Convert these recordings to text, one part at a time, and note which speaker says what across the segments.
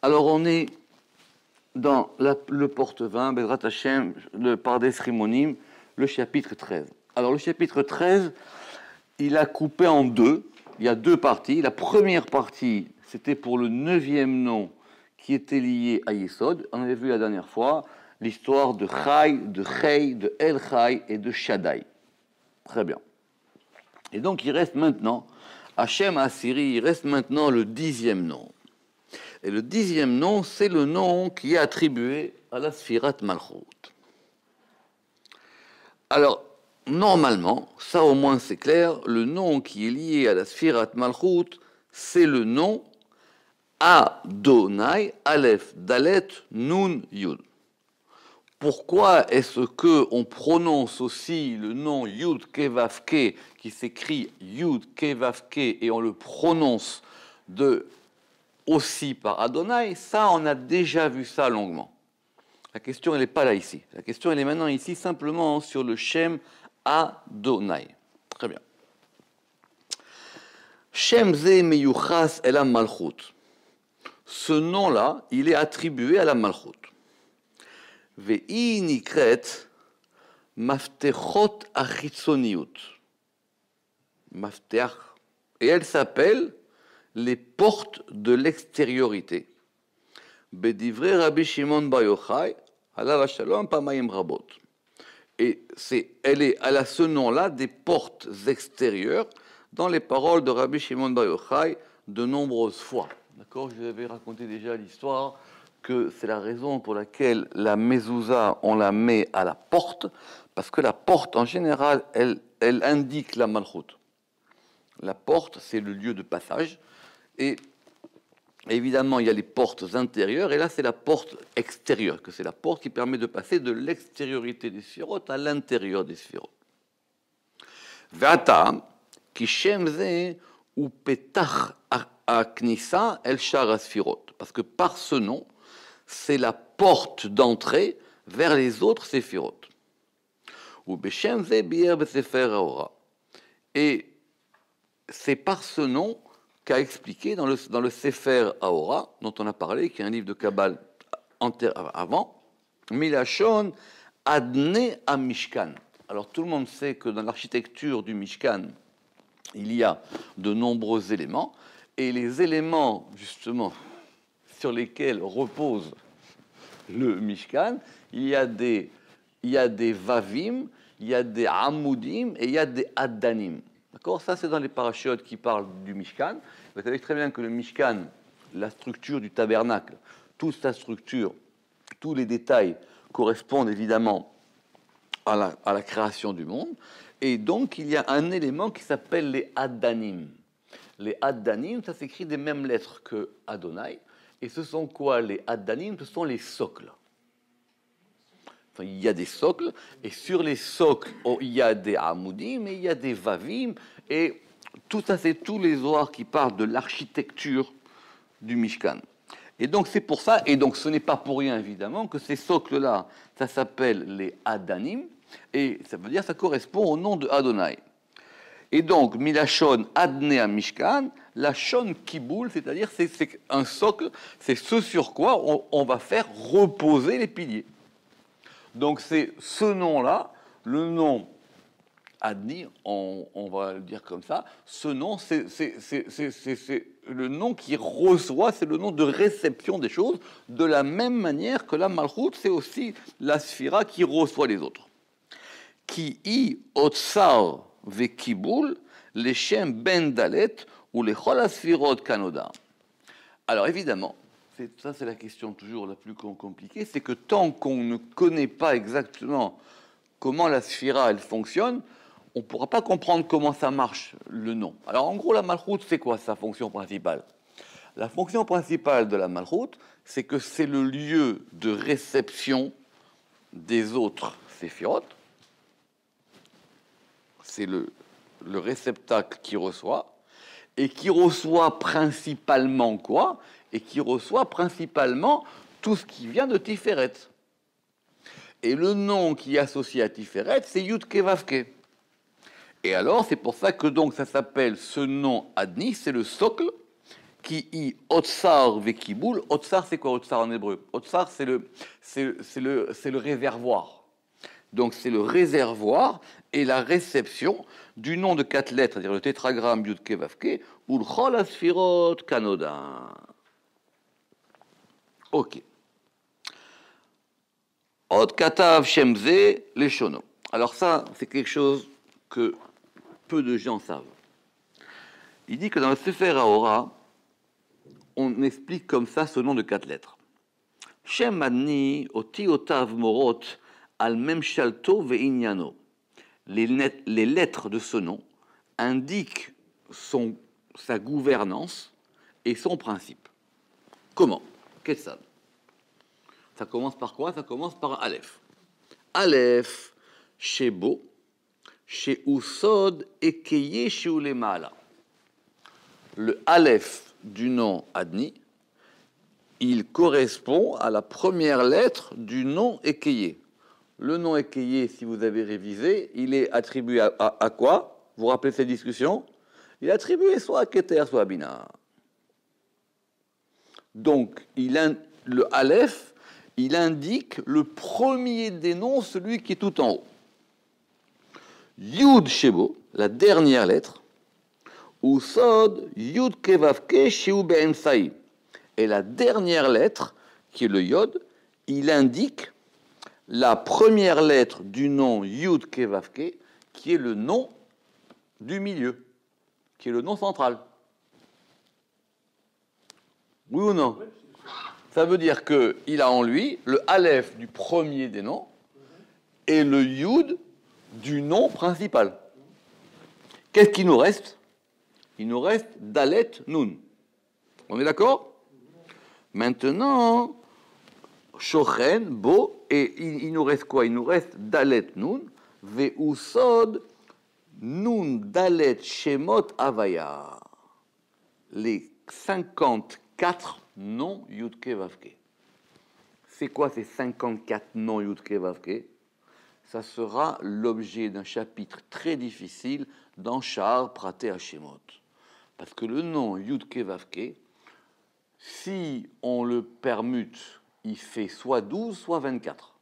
Speaker 1: Alors, on est dans le porte-vin, Bezrat Hashem, le Pardes Rimonim, le chapitre 13. Alors, le chapitre 13, il a coupé en deux. Il y a deux parties. La première partie, c'était pour le 9e nom qui était lié à Yesod. On avait vu la dernière fois l'histoire de Chai, de Chei, de El Chai et de Shaddai. Très bien. Et donc, il reste maintenant, Hachem Assyrie, il reste maintenant le 10e nom. Et le 10e nom, c'est le nom qui est attribué à la Sfirat Malchut. Alors, normalement, ça au moins c'est clair, le nom qui est lié à la Sfirat Malchut, c'est le nom Adonai, Aleph, Dalet, Nun, Yud. Pourquoi est-ce qu'on prononce aussi le nom Yud Kevavke, qui s'écrit Yud Kevavke, et on le prononce aussi par Adonai? Ça, on a déjà vu ça longuement. La question, elle n'est pas là ici. La question, elle est maintenant ici, simplement sur le Shem Adonai. Très bien. Shem Ze Meyuchas El Malchut. Ce nom-là, il est attribué à la Malchut. Ve'i nikret maftechot achitzoniut. Mafteach. Et elle s'appelle les portes de l'extériorité. Bedivre Rabbi Shimon Bar Yochai, alav shalom pamayim rabot. Et elle a ce nom-là des portes extérieures dans les paroles de Rabbi Shimon Bar Yochai de nombreuses fois. D'accord, je vous avais raconté déjà l'histoire que c'est la raison pour laquelle la mezouza, on la met à la porte, parce que la porte, en général, elle indique la malchut. La porte, c'est le lieu de passage, et évidemment, il y a les portes intérieures, et là, c'est la porte extérieure, que c'est la porte qui permet de passer de l'extériorité des sphirotes à l'intérieur des sphirotes. Ve'ata, ki shem ze ou petach aknisa el shar asphirot, parce que par ce nom, c'est la porte d'entrée vers les autres séphirotes. Ou Beshem Ze Bier Besefer Haora. Et c'est par ce nom qu'a expliqué dans le Sefer Haora, dont on a parlé, qui est un livre de Kabbale avant, Milachon Adne à Mishkan. Alors tout le monde sait que dans l'architecture du Mishkan, il y a de nombreux éléments, et les éléments, justement, sur lesquels repose le Mishkan, il y a des Vavim, il y a des Amoudim et il y a des Addanim. D'accord? Ça, c'est dans les parachutes qui parlent du Mishkan. Vous savez très bien que le Mishkan, la structure du tabernacle, toute sa structure, tous les détails correspondent évidemment à la création du monde. Et donc, il y a un élément qui s'appelle les Addanim. Les Addanim, ça s'écrit des mêmes lettres que Adonai. Et ce sont quoi les Addanim? Ce sont les socles. Enfin, il y a des socles, et sur les socles, il y a des Amoudim, et il y a des Vavim, et tout ça, c'est tous les zohars qui parlent de l'architecture du Mishkan. Et donc, c'est pour ça, et donc ce n'est pas pour rien, évidemment, que ces socles-là, ça s'appelle les Addanim, et ça veut dire ça correspond au nom de Adonai. Et donc, Milachon Adnea Mishkan, la Shon Kiboul, c'est-à-dire c'est un socle, c'est ce sur quoi on va faire reposer les piliers. Donc c'est ce nom-là, le nom Adni, on va le dire comme ça, ce nom, c'est le nom qui reçoit, c'est le nom de réception des choses, de la même manière que la Malchut, c'est aussi la Sphira qui reçoit les autres. Ki I Otsar Vekiboul, les Shem Ben Dalet, ou les Cholasphirot Kanoda. Alors évidemment, ça c'est la question toujours la plus compliquée, c'est que tant qu'on ne connaît pas exactement comment la Sphira elle fonctionne, on ne pourra pas comprendre comment ça marche, le nom. Alors en gros, la Malchut, c'est quoi sa fonction principale? La fonction principale de la Malchut, c'est que c'est le lieu de réception des autres séphirotes. C'est le réceptacle qui reçoit, et qui reçoit principalement quoi? Et qui reçoit principalement tout ce qui vient de Tiferet. Et le nom qui est associé à Tiferet, c'est Yud Kevavke. Et alors, c'est pour ça que donc ça s'appelle ce nom Adni, c'est le socle Ki i otsar vekiboul. Otsar, c'est quoi otsar en hébreu? Otsar, c'est le réservoir. Donc, c'est le réservoir et la réception du nom de 4 lettres, c'est-à-dire le tétragramme Yud Ke Vav Ke, ou le Chol Asfirot Kanoda. Ok. Od Katav Shemze Leshono. Alors ça, c'est quelque chose que peu de gens savent. Il dit que dans le Sefer HaOra, on explique comme ça ce nom de 4 lettres. Shem Adni Oti Otav Morot Al Memshalto Veinyano. Les lettres de ce nom indiquent sa gouvernance et son principe. Comment? Ketsad. Ça commence par quoi? Ça commence par Aleph. Aleph, Shebo, Sheusod, Ekeye, Sheulemala. Le Aleph du nom Adni, il correspond à la première lettre du nom Ekeye. Le nom Ekeye, si vous avez révisé, il est attribué à quoi? Vous vous rappelez cette discussion? Il est attribué soit à Keter, soit à Bina. Donc, le Aleph, il indique le premier des noms, celui qui est tout en haut. Yud Shebo, la dernière lettre, ou Sod Yud Kevavke Sheu Be'emsaï. Et la dernière lettre, qui est le Yod, il indique la première lettre du nom Yud Kevavke, qui est le nom du milieu, qui est le nom central. Oui ou non? Ça veut dire qu'il a en lui le Aleph du premier des noms et le Yud du nom principal. Qu'est-ce qu'il nous reste? Il nous reste Dalet Nun. On est d'accord? Maintenant, Shochen, Bo, et il nous reste quoi? Il nous reste Dalet Nun, Ve'usod, Nun, Dalet, Shemot, Avaya. Les 54 noms Yudke Vavke. C'est quoi ces 54 noms Yudke Vavke? Ça sera l'objet d'un chapitre très difficile dans Sha'ar Praté Hashemot. Parce que le nom Yudke Vavke, si on le permute, il fait soit 12, soit 24.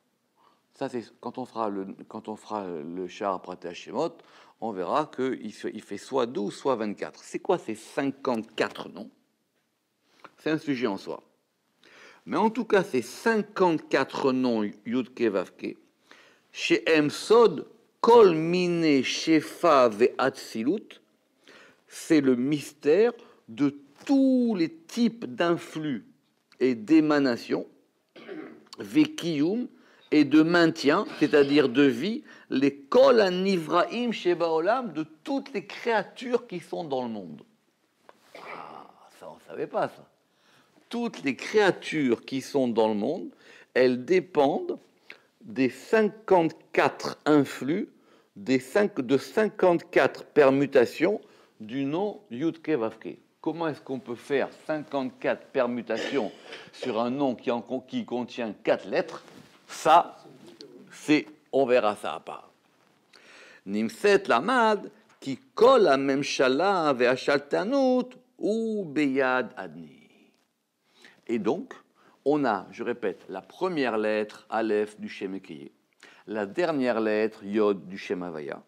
Speaker 1: Ça, c'est quand on fera le Sha'ar Praté Hashemot, on verra qu'il fait soit 12, soit 24. C'est quoi ces 54 noms? C'est un sujet en soi. Mais en tout cas, ces 54 noms Yudke Vavke, chez Sod, Kol Mine Shefa Ve'atzilut, c'est le mystère de tous les types d'influx et d'émanations, Ve'kiyum, et de maintien, c'est-à-dire de vie, les Kol Anivraim Sheba Olam, de toutes les créatures qui sont dans le monde. Ah, ça, on ne savait pas ça. Toutes les créatures qui sont dans le monde, elles dépendent des 54 influx, de 54 permutations du nom Yudke Vavke. Comment est-ce qu'on peut faire 54 permutations sur un nom qui contient 4 lettres? Ça, on verra ça à part. Nimset lamad ki kol hamemshala ve'ashaltanut ou beyad adni. Et donc, on a, je répète, la première lettre, Aleph, du Shem Ekeye, la dernière lettre, Yod, du Shem Havaya,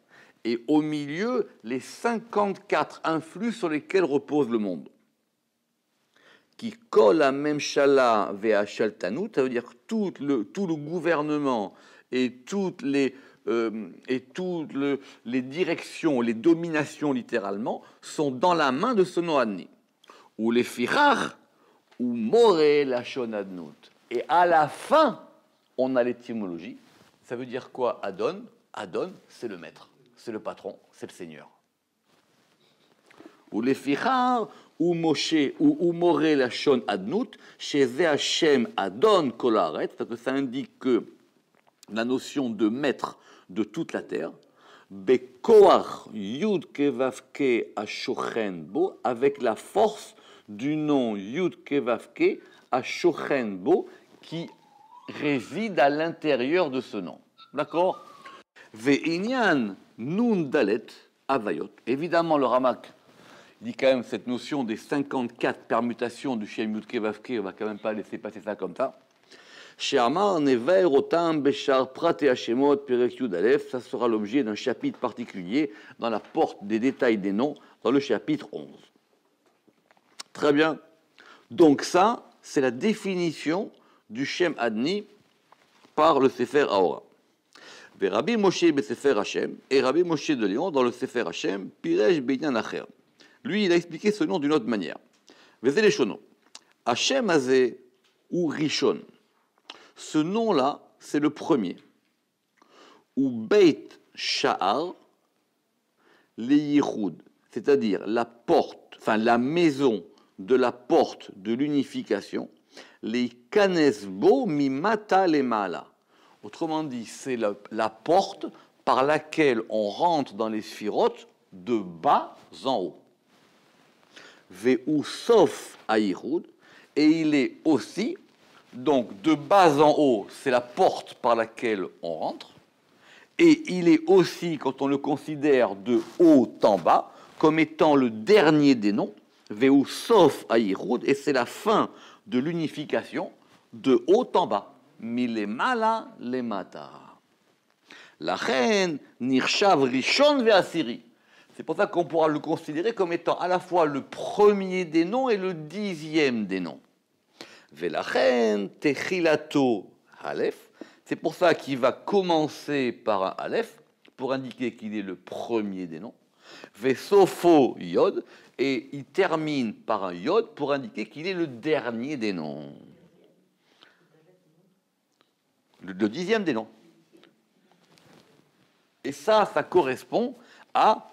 Speaker 1: et au milieu, les 54 influx sur lesquels repose le monde. Qui colle à Memshala vea Shaltanut, ça veut dire tout le gouvernement et toutes les directions, les dominations littéralement, sont dans la main de ce Noadni. Ou les Firach, ou Moré Lachon Adnut. Et à la fin, on a l'étymologie. Ça veut dire quoi, Adon? Adon, c'est le maître, c'est le patron, c'est le seigneur. Ou les Fichar, ou Moshe, ou Moré Lachon Adnut, chez Hashem Adon Kolaret, parce que ça indique que la notion de maître de toute la terre, Bekoach Yud Kevavke Ashochen Bo, avec la force du nom Yud Kevavke Ashochen Bo, qui réside à l'intérieur de ce nom. D'accord? Ve'inyan Nun Dalet Avayot. Évidemment, le Ramak, Il dit quand même cette notion des 54 permutations du Shem Yudke Vavke, on va quand même pas laisser passer ça comme ça. She'amar never otam beshar prat et hashemot perek yud alef, ça sera l'objet d'un chapitre particulier dans la porte des détails des noms, dans le chapitre 11. Très bien. Donc ça, c'est la définition du Shem Adni par le Sefer Ahora. Et Rabbi Moshe beSefer Hashem, et Rabbi Moshe de Léon dans le Sefer Hashem, Pirej Beinyan Acher. Lui, il a expliqué ce nom d'une autre manière. Vezé les Shono. Hashem Azeh ou Rishon. Ce nom-là, c'est le premier. Ou Beit Sha'ar, les Yichud, c'est-à-dire la porte, enfin la maison de la porte de l'unification, les Kanesbo Mimata Lemala. Autrement dit, c'est la porte par laquelle on rentre dans les sphirotes de bas en haut. Ve'u Sof Aïroud, et il est aussi, donc de bas en haut, c'est la porte par laquelle on rentre, et il est aussi, quand on le considère de haut en bas, comme étant le dernier des noms, Ve'u Sof Aïroud, et c'est la fin de l'unification de haut en bas. Milemala lemata. La reine Nirshav Rishon ve'asiri. C'est pour ça qu'on pourra le considérer comme étant à la fois le premier des noms et le 10e des noms. Ve'lachen techilato Aleph. C'est pour ça qu'il va commencer par un Aleph pour indiquer qu'il est le premier des noms. Ve'sofo Yod. Et il termine par un Yod pour indiquer qu'il est le dernier des noms. Le 10e des noms. Et ça correspond à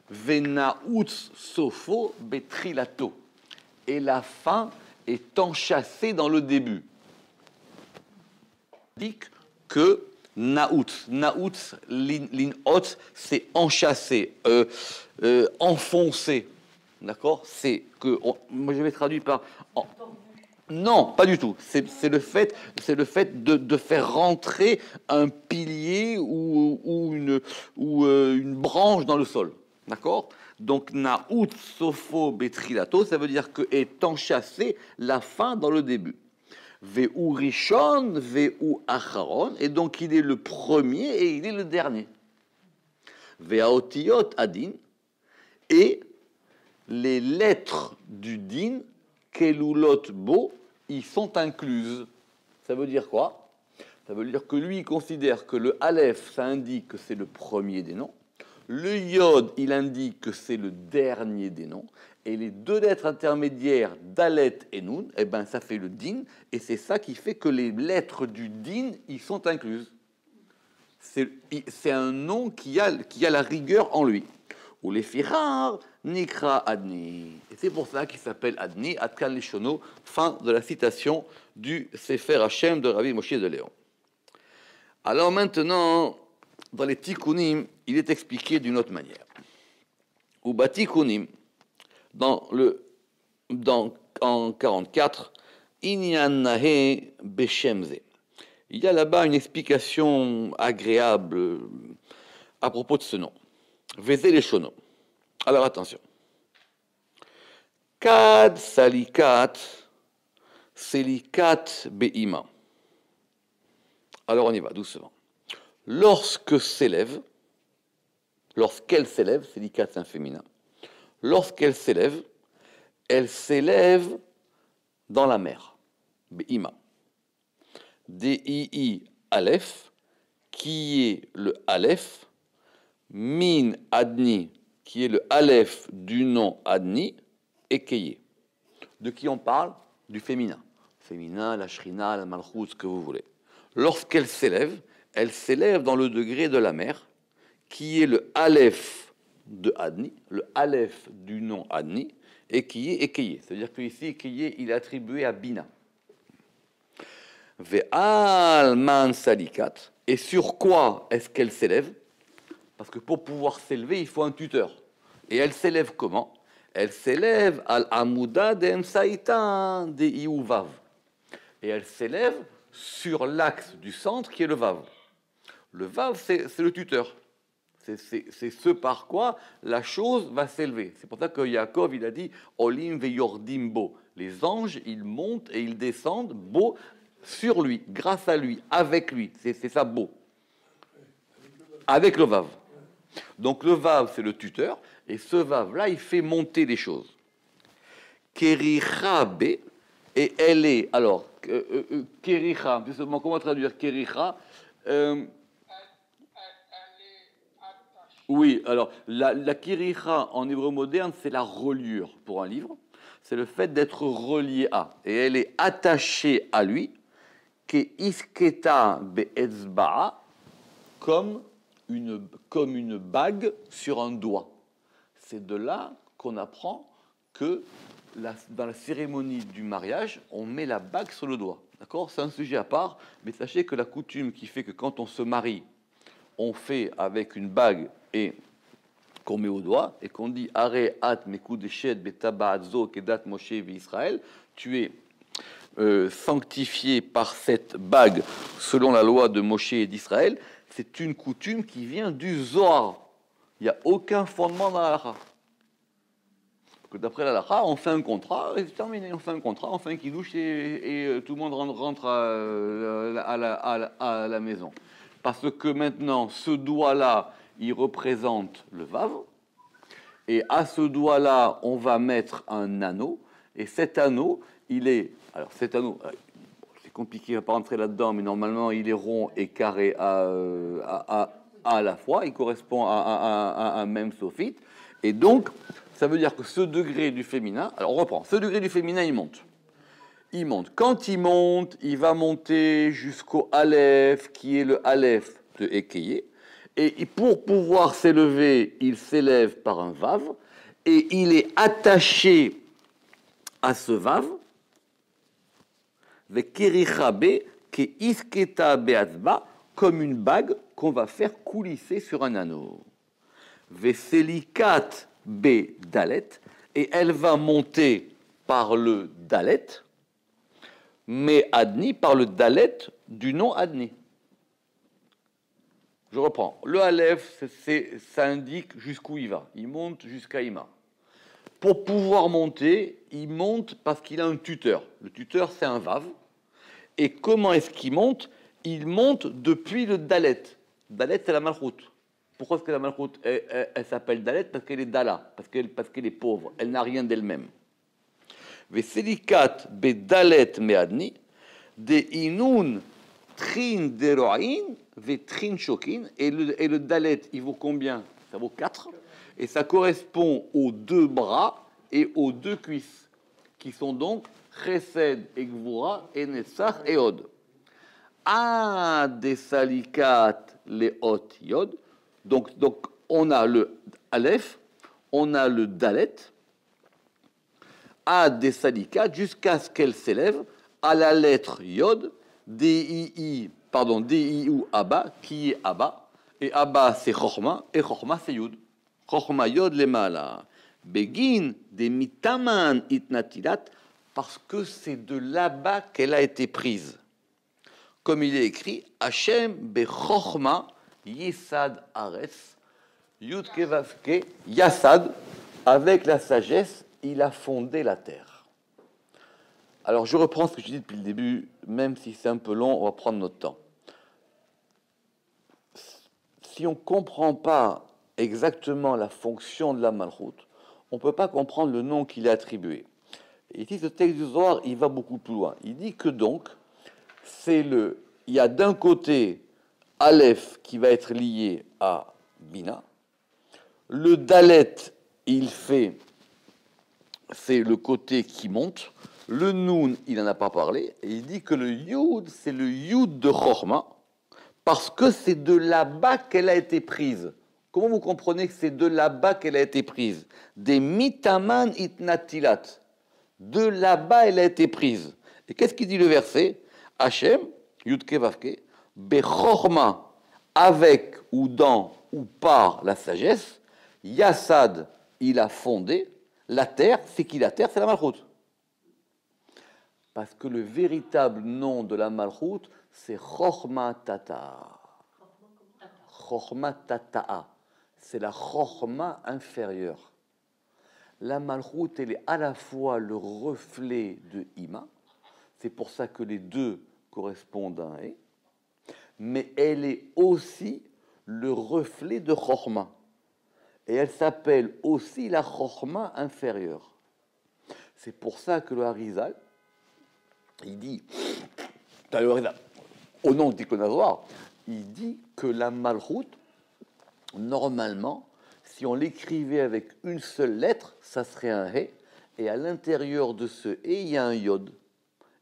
Speaker 1: Venaout Sofo Betrilato. Et la fin est enchâssée dans le début. On dit que Naout, l'inhot, c'est enchâssé, enfoncé. D'accord? C'est que, moi je vais traduire par. Non, pas du tout. C'est le fait de faire rentrer un pilier ou une branche dans le sol. D'accord? Donc, Naout Sofo Betrilato, ça veut dire que est enchâssé la fin dans le début. Ve'u Rishon, Ve'u Acharon, et donc il est le premier et il est le dernier. Ve'aotiyot Adin, et les lettres du din, Kelulot Bo, ils sont incluses. Ça veut dire quoi? Ça veut dire que lui, il considère que le Aleph, ça indique que c'est le premier des noms. Le Yod, il indique que c'est le dernier des noms. Et les deux lettres intermédiaires, Dalet et Nun, eh ben, ça fait le din. Et c'est ça qui fait que les lettres du din, ils sont incluses. C'est un nom qui a la rigueur en lui. Ou les Firar, Nikra Adni. Et c'est pour ça qu'il s'appelle Adni, Adkan Lishono, fin de la citation du Sefer Hashem de Rabbi Moshe de Léon. Alors maintenant, dans les Tikkunim, il est expliqué d'une autre manière. Ou Batikkunim, en 44, Inyan Nahe Beshemze. Il y a là-bas une explication agréable à propos de ce nom. Vezé les Shono. Alors attention. Kad salikat, selikat be'ima. Alors on y va doucement. Lorsqu'elle s'élève, selikat c'est un féminin, lorsqu'elle s'élève, elle s'élève dans la mer. Be'ima. D-I-I Aleph, qui est le Aleph, Min Adni, qui est le Aleph du nom Adni, et Keye. De qui on parle? Du féminin. Féminin, la Shrina, la Malchut, ce que vous voulez. Lorsqu'elle s'élève, elle s'élève dans le degré de la mer, qui est le Aleph de Adni, le Aleph du nom Adni, et Keye et Keye. C'est-à-dire qu'ici, Keye, il est attribué à Bina. Ve'al man salikat. Et sur quoi est-ce qu'elle s'élève? Parce que pour pouvoir s'élever, il faut un tuteur. Et elle s'élève comment? Elle s'élève al amuda de emsaïta de iuvav. Et elle s'élève sur l'axe du centre qui est le vav. Le vav, c'est le tuteur. C'est ce par quoi la chose va s'élever. C'est pour ça que Yaakov, il a dit Olim veyordim bo. Les anges, ils montent et ils descendent bo sur lui, grâce à lui, avec lui. C'est ça beau. Avec le vav. Donc le vav, c'est le tuteur, et ce vav-là, il fait monter les choses. Kericha be, et elle est. Alors, kericha, justement, comment traduire kericha Oui, alors, la kericha en hébreu moderne, c'est la reliure pour un livre. C'est le fait d'être relié à. Et elle est attachée à lui, ke isketa be'etzba'a, comme une bague sur un doigt. C'est de là qu'on apprend que dans la cérémonie du mariage, on met la bague sur le doigt. D'accord ? C'est un sujet à part, mais sachez que la coutume qui fait que quand on se marie, on fait avec une bague et qu'on met au doigt, et qu'on dit « Are at mekudeshet betaba'adzo kedat Moshe v'Israël » tu es sanctifié par cette bague selon la loi de Moshe et d'Israël. C'est une coutume qui vient du Zohar. Il n'y a aucun fondement dans la halakha. D'après la halakha, on fait un contrat, et c'est terminé. On fait un contrat, on fait un kidouche et tout le monde rentre à la maison. Parce que maintenant, ce doigt-là, il représente le vav. Et à ce doigt-là, on va mettre un anneau. Et cet anneau, il est... Alors cet anneau... C'est compliqué, on ne va pas rentrer là-dedans, mais normalement, il est rond et carré à la fois. Il correspond à un même sophite. Et donc, ça veut dire que ce degré du féminin... Alors, on reprend. Ce degré du féminin, il monte. Il monte. Quand il monte, il va monter jusqu'au Aleph, qui est le Aleph de Ekeye. Et pour pouvoir s'élever, il s'élève par un Vav. Et il est attaché à ce Vav. Comme une bague qu'on va faire coulisser sur un anneau. Veselikat be dalet, et elle va monter par le dalet, mais adni par le dalet du nom adni. Je reprends. Le aleph, ça indique jusqu'où il va. Il monte jusqu'à Ima. Pour pouvoir monter, il monte parce qu'il a un tuteur. Le tuteur, c'est un vav. Et comment est-ce qu'il monte ? Il monte depuis le dalet. Dalet, c'est la malchoute. Pourquoi est-ce que la malchoute, elle s'appelle dalet ? Parce qu'elle est dala, parce qu'elle est pauvre. Elle n'a rien d'elle-même. Veselikat be dalet meadni, de inun trin deroin, ve trin shokin. Et le dalet, il vaut combien ? Ça vaut 4. Et ça correspond aux 2 bras et aux 2 cuisses, qui sont donc Chesed et Gvura et Netzach et Od. A des salikat les Ot Yod. Donc, on a le Aleph, on a le Dalet, A des salikat jusqu'à ce qu'elle s'élève à la lettre Yod, D-I-I ou Abba, qui est Abba. Et Abba, c'est Chochma, et Chochma, c'est Yud. Chochma Yod lemala. Begin de mitaman itnatilat, parce que c'est de là-bas qu'elle a été prise. Comme il est écrit, Hashem bechochma yesad ares, yud kevavke yasad, avec la sagesse, il a fondé la terre. Alors je reprends ce que je dis depuis le début, même si c'est un peu long, on va prendre notre temps. Si on ne comprend pas exactement la fonction de la malchoute, on ne peut pas comprendre le nom qu'il a attribué. Et ici, ce texte du Zohar, il va beaucoup plus loin. Il dit que donc, il y a d'un côté Aleph qui va être lié à Bina. Le Dalet, c'est le côté qui monte. Le Nun, il n'en a pas parlé. Et il dit que le Yud, c'est le Yud de Chochma, parce que c'est de là-bas qu'elle a été prise. Comment vous comprenez que c'est de là-bas qu'elle a été prise ? Des mitaman itnatilat. De là-bas, elle a été prise. Et qu'est-ce qu'il dit le verset ? Hachem, Yudke Vavke, Bechorma, avec ou dans ou par la sagesse, Yassad, il a fondé, la terre, c'est qui la terre ? C'est la Malchut. Parce que le véritable nom de la Malchut, c'est Chochma Tata. Chochma Tata'a. c'est la chorma inférieure. La malchut, elle est à la fois le reflet de Ima, c'est pour ça que les deux correspondent à un He, mais elle est aussi le reflet de chorma. Et elle s'appelle aussi la chorma inférieure. C'est pour ça que le Harizal, il dit, au nom de Tikkun HaZohar, il dit que la malchut, normalement, si on l'écrivait avec une seule lettre, ça serait un He, et à l'intérieur de ce He, il y a un Yod.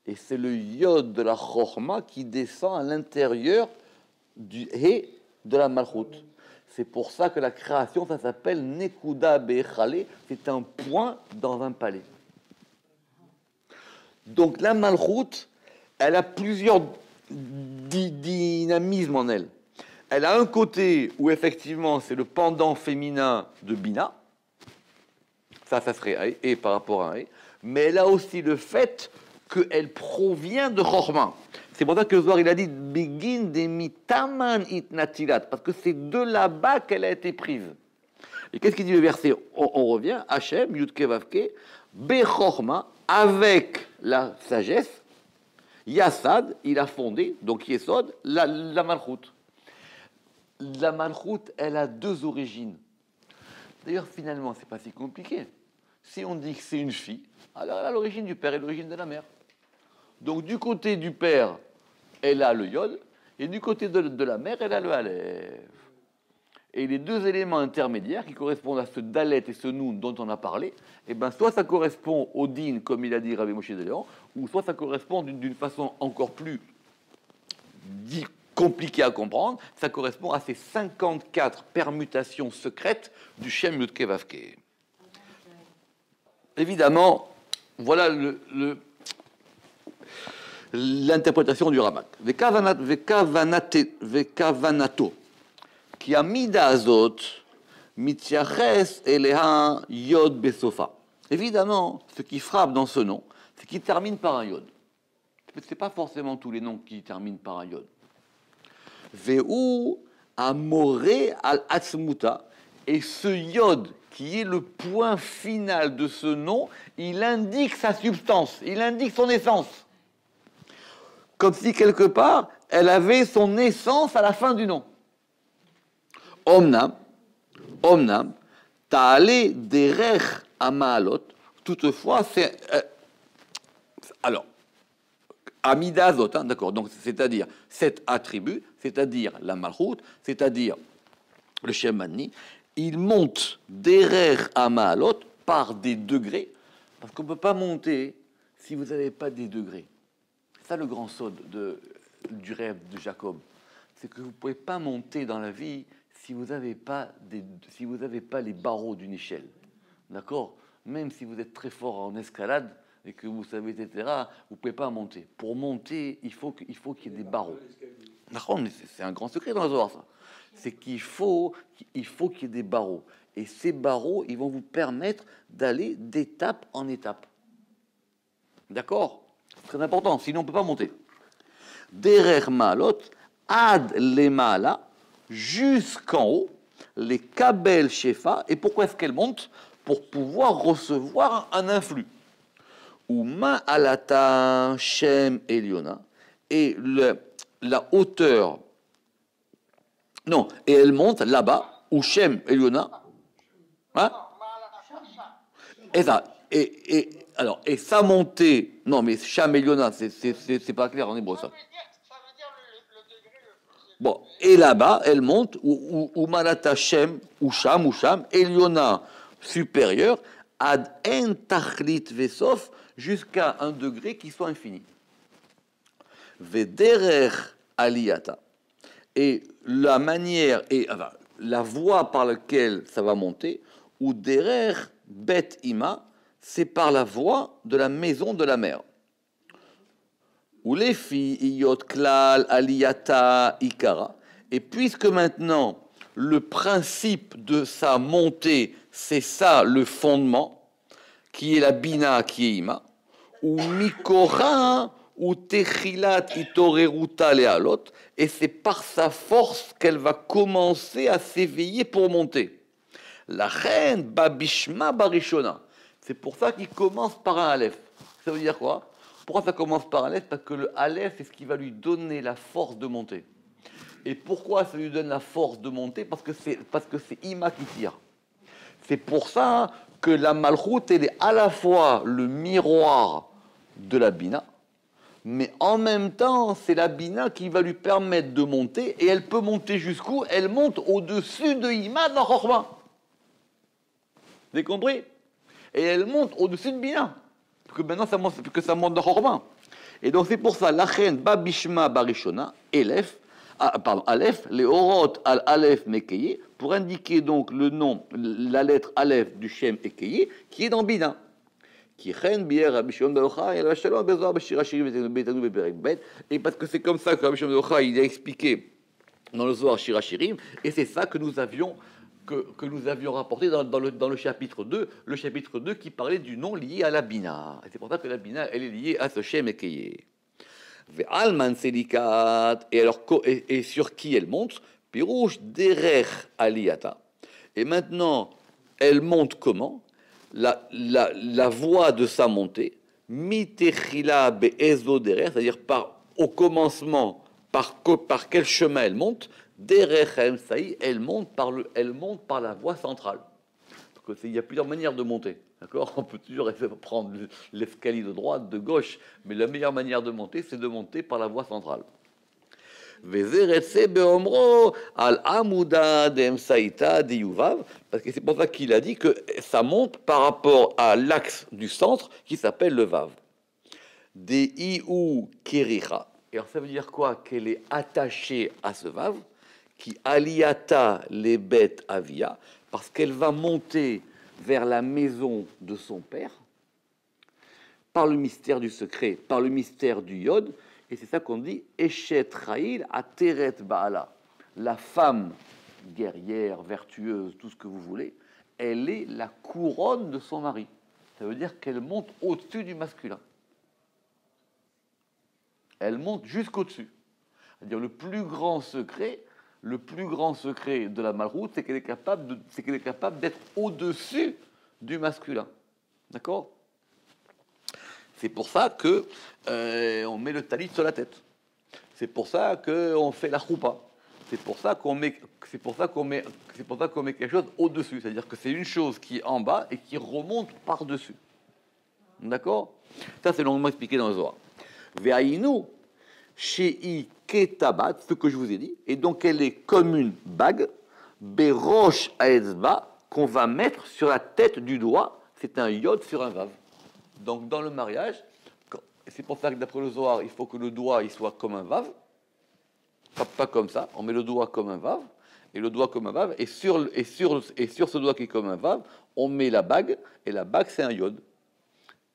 Speaker 1: Et c'est le Yod de la Chorma qui descend à l'intérieur du He de la malchut. C'est pour ça que la création, ça s'appelle Nekuda Be'echale, c'est un point dans un palais. Donc la malchut, elle a plusieurs dynamismes en elle. Elle a un côté où effectivement c'est le pendant féminin de Bina, ça serait et par rapport à et, mais elle a aussi le fait qu'elle provient de Chorma. C'est pour ça que Zohar il a dit Begin de mitaman itnatilat, parce que c'est de là-bas qu'elle a été prise. Et qu'est-ce qu'il dit le verset? On revient, Hachem, Yudke Vavke, Bechorma, avec la sagesse, Yassad, il a fondé, donc Yesod, la malchut. La malchut, elle a deux origines. D'ailleurs, finalement, c'est pas si compliqué. Si on dit que c'est une fille, alors elle a l'origine du père et l'origine de la mère. Donc, du côté du père, elle a le yod, et du côté de la mère, elle a le aleph. Et les deux éléments intermédiaires qui correspondent à ce dalet et ce noun dont on a parlé, eh ben, soit ça correspond au din, comme il a dit Rabbi Moshe de Léon, ou soit ça correspond d'une façon encore plus compliquée à comprendre, ça correspond à ces 54 permutations secrètes du Shem Yudke Vavke. Évidemment, voilà l'interprétation du Ramak. Vekavanato. Ki amida azot mityaches eleha yod besofa. Évidemment, ce qui frappe dans ce nom, c'est qu'il termine par un yod. Ce n'est pas forcément tous les noms qui terminent par un yod. Ve'u amore al atzmuta. Et ce yod, qui est le point final de ce nom, il indique sa substance, il indique son essence. Comme si quelque part, elle avait son essence à la fin du nom. Omnam, ta'ale derech amaalot. Toutefois, c'est alors amidazot, hein, d'accord. Donc, c'est-à-dire cet attribut, c'est-à-dire la malchut, c'est-à-dire le Shem Manni, il monte derech amaalot par des degrés, parce qu'on ne peut pas monter si vous n'avez pas des degrés. C'est ça le grand sod du rêve de Jacob, c'est que vous ne pouvez pas monter dans la vie si vous n'avez pas les barreaux d'une échelle, d'accord? Même si vous êtes très fort en escalade et que vous savez, etc., vous ne pouvez pas monter. Pour monter, il faut qu'il y ait des barreaux. D'accord, mais c'est un grand secret dans la Zohar, ça. C'est qu'il faut qu'il y ait des barreaux. Et ces barreaux, ils vont vous permettre d'aller d'étape en étape. D'accord? C'est très important, sinon on ne peut pas monter. Derer maalot ad le maala, jusqu'en haut, les kabel shefa. Et pourquoi est-ce qu'elle monte? Pour pouvoir recevoir un influx. Uma alata shem eliona. Et la hauteur. Non, et elle monte là-bas, où shem eliona. Hein? Et ça. Alors, et sa montée. Non, mais shem eliona, c'est pas clair en hébreu ça. Bon, et là-bas, elle monte, ou Malata Shem, ou Sham, Eliona supérieur, ad en tachlit vesof, jusqu'à un degré qui soit infini. Vederer aliyata. Et la manière, et enfin, la voie par laquelle ça va monter, ou derer bet ima, c'est par la voie de la maison de la mère. Ou les filles, iyot klal, aliyata, ikara. Et puisque maintenant, le principe de sa montée, c'est ça le fondement, qui est la bina, qui est ima, ou mikora, ou techilat itoreruta lealot, et c'est par sa force qu'elle va commencer à s'éveiller pour monter. La reine babishma barishona. C'est pour ça qu'il commence par un aleph. Ça veut dire quoi? Pourquoi ça commence par un aleph? Parce que le aleph, c'est ce qui va lui donner la force de monter. Et pourquoi ça lui donne la force de monter? Parce que c'est Ima qui tire. C'est pour ça que la Malchut, elle est à la fois le miroir de la Bina, mais en même temps, c'est la Bina qui va lui permettre de monter, et elle peut monter jusqu'où? Elle monte au-dessus de Ima dans Chorma. Vous avez compris? Et elle monte au-dessus de Bina, parce que maintenant ça monte dans Chorma. Et donc c'est pour ça, la reine Babishma Barishona, Aleph, les Orot al Aleph Mekeye, pour indiquer donc le nom, la lettre Aleph du Shem Ekeye, qui est dans Bina. Et parce que c'est comme ça que Rabbi Shimon ben Yochai, il a expliqué dans le Zohar Shirachirim, et c'est ça que nous avions rapporté dans le chapitre 2, qui parlait du nom lié à la Bina. Et c'est pour ça que la Bina, elle est liée à ce Shem Ekeye. Et sur qui elle monte? Pirouche derech aliyata. Et maintenant, elle monte comment? La voie de sa montée, mitechila be'ezo derech, c'est-à-dire au commencement, par quel chemin elle monte? Derech ha'emsaï, elle monte par la voie centrale. Donc, il y a plusieurs manières de monter. D'accord? On peut toujours prendre l'escalier de droite, de gauche, mais la meilleure manière de monter, c'est de monter par la voie centrale. Parce que c'est pour ça qu'il a dit que ça monte par rapport à l'axe du centre qui s'appelle le Vav. Deiu kericha. Et alors ça veut dire quoi? Qu'elle est attachée à ce Vav, qui aliata les bêtes avia, parce qu'elle va monter vers la maison de son père, par le mystère du secret, par le mystère du Yod, et c'est ça qu'on dit Eshet Raïl Ateret Baala. La femme guerrière, vertueuse, tout ce que vous voulez, elle est la couronne de son mari. Ça veut dire qu'elle monte au-dessus du masculin. Elle monte jusqu'au-dessus. C'est-à-dire le plus grand secret de la Malroute, c'est qu'elle est capable d'être au-dessus du masculin. D'accord? C'est pour ça que on met le talit sur la tête. C'est pour ça qu'on fait la choupa. C'est pour ça qu'on met quelque chose au-dessus. C'est-à-dire que c'est une chose qui est en bas et qui remonte par-dessus. D'accord? Ça, c'est longuement expliqué dans le Zohar. Ve'ainu shei ketabat, ce que je vous ai dit. Et donc, elle est comme une bague, berosh haetzba, qu'on va mettre sur la tête du doigt. C'est un yod sur un vav. Donc, dans le mariage, c'est pour ça que d'après le Zohar, il faut que le doigt il soit comme un vav. Pas comme ça. On met le doigt comme un vav. Et le doigt comme un vav. Et sur ce doigt qui est comme un vav, on met la bague. Et la bague, c'est un yod.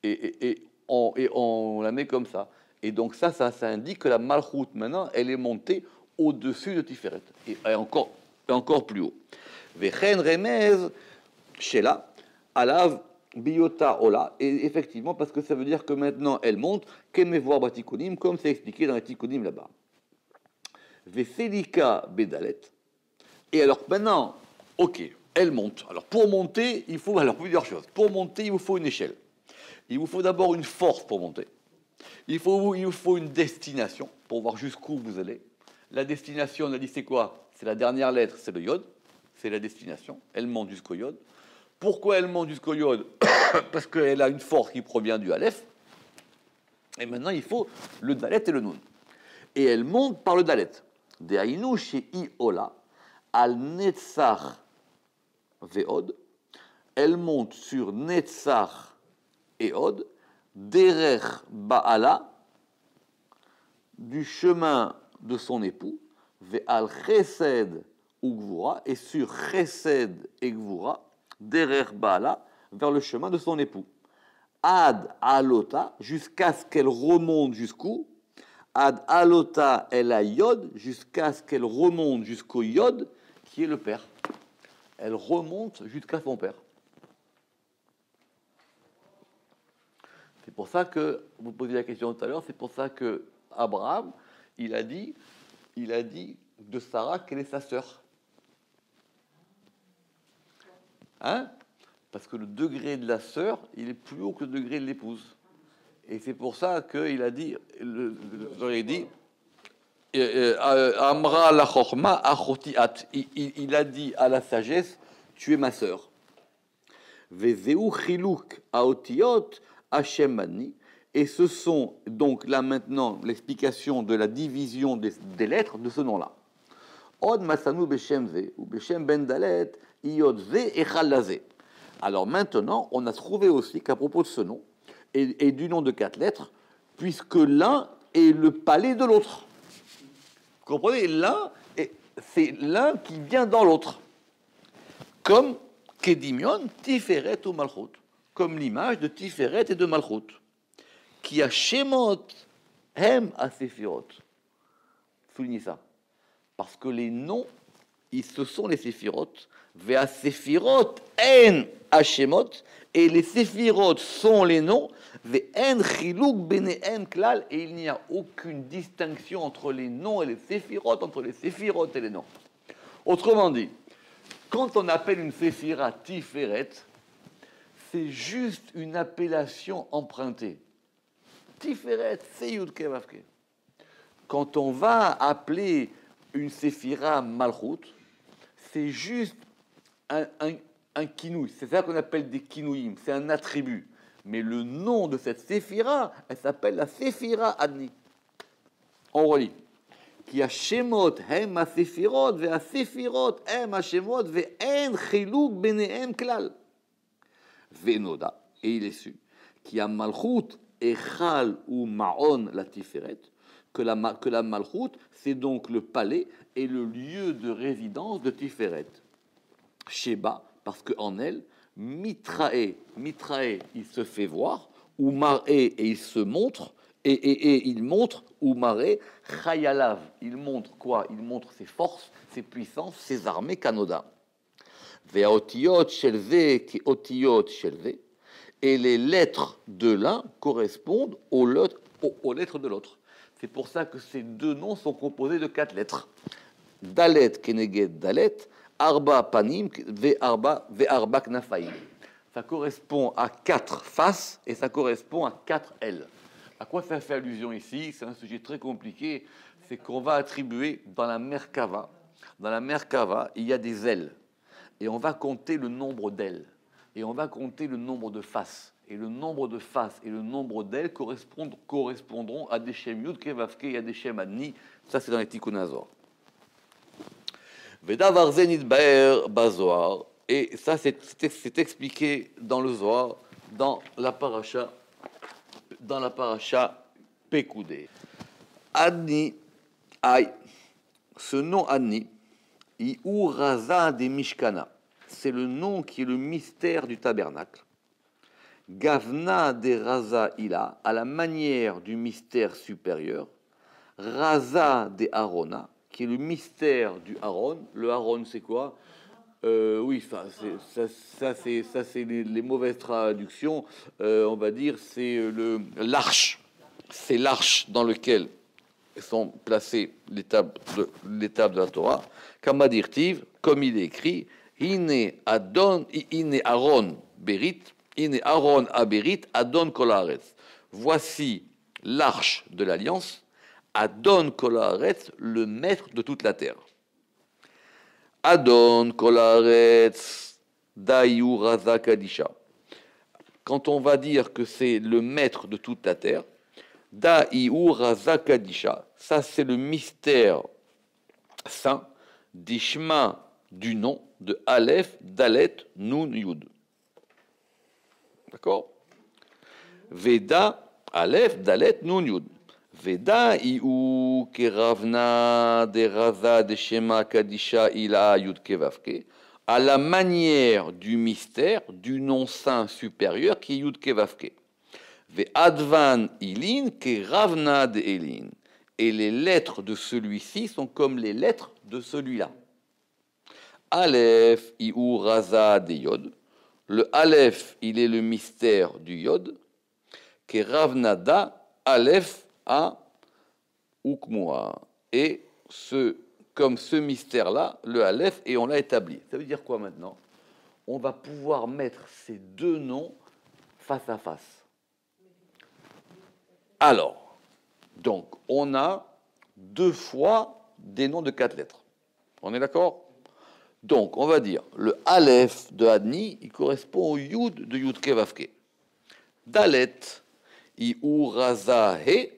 Speaker 1: Et on la met comme ça. Et donc, ça indique que la malchoute, maintenant, elle est montée au-dessus de Tiferet. Et encore plus haut. Vechen remez, shela, alav. Biota Ola, et effectivement, parce que ça veut dire que maintenant elle monte, Kemevoir Batikonim, comme c'est expliqué dans les Tikonim là-bas. Veselika Bedalet. Et alors maintenant, ok, elle monte. Alors pour monter, il faut plusieurs choses. Pour monter, il vous faut une échelle. Il vous faut d'abord une force pour monter. Il vous faut une destination pour voir jusqu'où vous allez. La destination, on a dit c'est quoi? C'est la dernière lettre, c'est le Yod. C'est la destination. Elle monte jusqu'au Yod. Pourquoi elle monte jusqu'au Yod? Parce qu'elle a une force qui provient du Aleph. Et maintenant, il faut le Dalet et le Nun. Et elle monte par le Dalet. De'ainu she'i ola al Netzach ve'od. Elle monte sur Netzach et Od. Derech Ba'ala, du chemin de son époux. Ve'al Chesed ou Gvura. Et sur Chesed et Gvura. Derech Ba'ala, vers le chemin de son époux. Ad alota, jusqu'à ce qu'elle remonte jusqu'où? Ad alota el yod, jusqu'à ce qu'elle remonte jusqu'au yod, qui est le père. Elle remonte jusqu'à son père. C'est pour ça que, vous posiez la question tout à l'heure, c'est pour ça que Abraham, il a dit de Sarah qu'elle est sa sœur. Hein? Parce que le degré de la sœur, il est plus haut que le degré de l'épouse. Et c'est pour ça qu'il a dit, Amra la chorma achotiat. Il a dit à la sagesse, tu es ma sœur. Vezeu chiluk aotiot hashemani. Et ce sont donc là maintenant l'explication de la division des lettres de ce nom-là. Od masanu beshem ze ou beshem ben dalet iod ze echal laze. Alors maintenant, on a trouvé aussi qu'à propos de ce nom et du nom de 4 lettres, puisque l'un est le palais de l'autre. Vous comprenez? L'un, c'est l'un qui vient dans l'autre. Comme Kedimion, Tiferet ou Malchut. Comme l'image de Tiferet et de Malchut. Qui a Shemot, Hem à Séphirot. Soulignez ça. Parce que les noms, ce sont les Séphirot. Vea Séphirot, En Hashemot. Et les Séphirot sont les noms. Ve'en Chiluk Benehem Klal. Et il n'y a aucune distinction entre les noms et les Séphirot, entre les Séphirot et les noms. Autrement dit, quand on appelle une Séphira Tiferet, c'est juste une appellation empruntée. Tiferet, c'est Yud Ke Vav Ke. Quand on va appeler une Séphira Malchut, c'est juste un kinouï. C'est ça qu'on appelle des kinouïm. C'est un attribut. Mais le nom de cette Séphira, elle s'appelle la Séphira Adni. On relit. Qui a Shemot hem ha-Séphirot, ve ha-Séphirot hem ha-Shemot, ve en chiluk benehem klal. Venoda, et il est su, qui a Malchut echal ou Maon la Tiferet, que la Malchut, c'est donc le palais et le lieu de résidence de Tiferet. Sheba, parce qu'en elle, Mitrae, il se fait voir, ou Maré, et il se montre, et il montre, ou Maré, Chayalav, il montre quoi? Il montre ses forces, ses puissances, ses armées, Kanoda. Ve'otiyot shelve ki otiyot shelve, et les lettres de l'un correspondent aux lettres de l'autre. C'est pour ça que ces deux noms sont composés de 4 lettres. Dalet keneged dalet, arba panim ve'arba knafaim. Ça correspond à 4 faces et ça correspond à 4 ailes. À quoi ça fait allusion ici? C'est un sujet très compliqué. C'est qu'on va attribuer dans la Merkava. Dans la Merkava, il y a des ailes. Et on va compter le nombre d'ailes. Et on va compter le nombre de faces. Et le nombre de faces et le nombre d'ailes correspondront à des Shem Yud Ke Vav Ke et à des Shem Adni. Ça, c'est dans les Tikkun Hazor. Vedavar Zenit Baer Bazoar. Et ça, c'est expliqué dans le Zohar, dans la paracha Pekoudé. Adni, aïe, ce nom Adni, Iou Raza des Mishkana, c'est le nom qui est le mystère du tabernacle. Gavna des Raza Ila, à la manière du mystère supérieur. Raza des Arona, qui est le mystère du Aaron. Le Aaron, c'est quoi? Oui, ça c'est les mauvaises traductions. On va dire c'est l'arche. C'est l'arche dans laquelle sont placées les tables de la Torah. Kamadirtiv, comme il est écrit, Ine Aaron Berit, Ine Aaron Aberit, Adon Kolaretz. Voici l'arche de l'alliance, Adon Kolaretz, le maître de toute la terre. Adon Kolaretz Dayu Raza Kadisha. Quand on va dire que c'est le maître de toute la terre, Dayu Raza Kadisha, ça c'est le mystère saint d'Ishma du nom de Aleph, Dalet, Nun, Yud. D'accord? Veda, Aleph, Dalet, Nun, Yud. Veda iu keravna de raza de shema kadisha ila yud kevavke, à la manière du mystère du nom saint supérieur qui est yud kevavke. Ve advan ilin keravna de elin, et les lettres de celui-ci sont comme les lettres de celui-là. Aleph iu raza de yod, le Aleph il est le mystère du yod. que Ravnada, Aleph, A, Ukmoa. Et comme ce mystère-là, le Aleph, et on l'a établi. Ça veut dire quoi maintenant? On va pouvoir mettre ces deux noms face à face. Alors, donc, on a deux fois des noms de 4 lettres. On est d'accord? Donc, on va dire, le Aleph de Adni, il correspond au Yud de Yudke Vavke. Dalet, Raza He,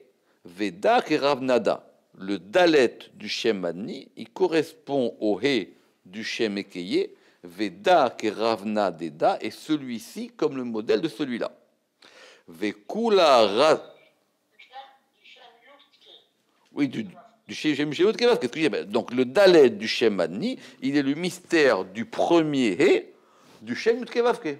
Speaker 1: Veda et Ravnada. Le Dalet du Shem Adni, il correspond au He du Shem Ekeye, Veda et Ravna Deda, et celui-ci comme le modèle de celui-là. Vekula Raz. Oui, du Shem Yudke Vavke. Donc, le Dalet du Shem Adni, il est le mystère du premier He du Shem Yudke Vavke,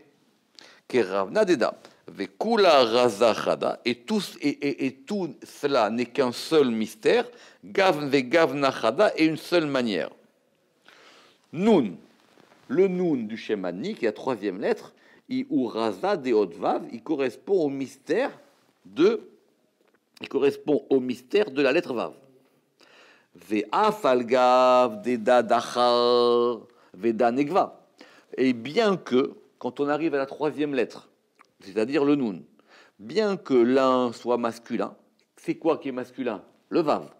Speaker 1: qui est Ravna Deda. Vekula Raza Chada, et tout cela n'est qu'un seul mystère, Gav Vegavna Chada, et une seule manière. Nun, le Nun du Shem Adni, qui est la troisième lettre, ou Raza de Odvav, il correspond au mystère de la lettre Vav. Ve'afal Gav Deda Dachar Veda Negva. Et bien que, quand on arrive à la troisième lettre, c'est-à-dire le Nun, bien que l'un soit masculin, c'est quoi qui est masculin? Le Vav.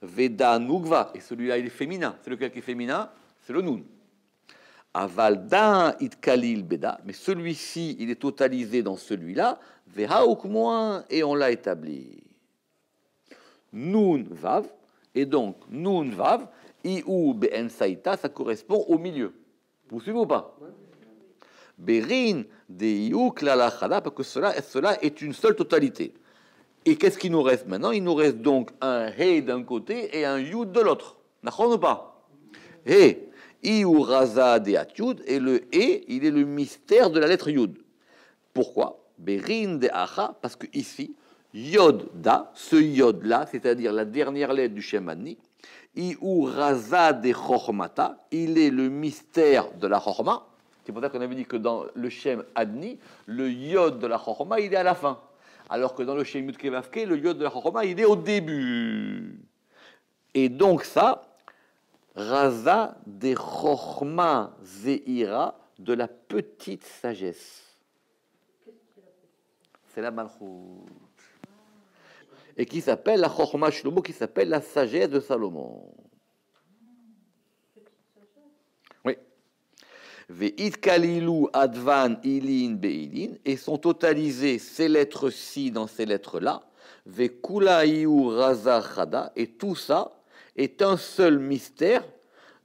Speaker 1: Veda Nugva, et celui-là il est féminin. C'est lequel qui est féminin? C'est le Nun. Avalda Itkalil Beda, mais celui-ci il est totalisé dans celui-là, Vehauk moins, et on l'a établi. Nun Vav, et donc Nun Vav, Iu Ben Saïta, ça correspond au milieu. Vous suivez ou pas? Berin de Iouk la lachada, parce que cela est une seule totalité. Et qu'est-ce qui nous reste maintenant? Il nous reste donc un He d'un côté et un Yud de l'autre. D'accord ou pas? He, Iu Raza de Atyud, et le He, il est le mystère de la lettre Yud. Pourquoi? Berin de Acha, parce que ici, Yod da, ce Yod là, c'est-à-dire la dernière lettre du Shem Adni, Iu Raza de Chochmata, il est le mystère de la Chochma. C'est pour ça qu'on avait dit que dans le Shem Adni, le Yod de la Chochma, il est à la fin. Alors que dans le Shem Yudke Vavke, le Yod de la Chochma, il est au début. Et donc ça, Raza de Chochma Zeira, de la petite sagesse. C'est la Malchut. Et qui s'appelle la Chochma Shlomo, qui s'appelle la sagesse de Salomon. Oui. Ve'itkalilu advan ilin beilin, et sont totalisées ces lettres-ci dans ces lettres-là. Ve'kulaiu raza chada, et tout ça est un seul mystère.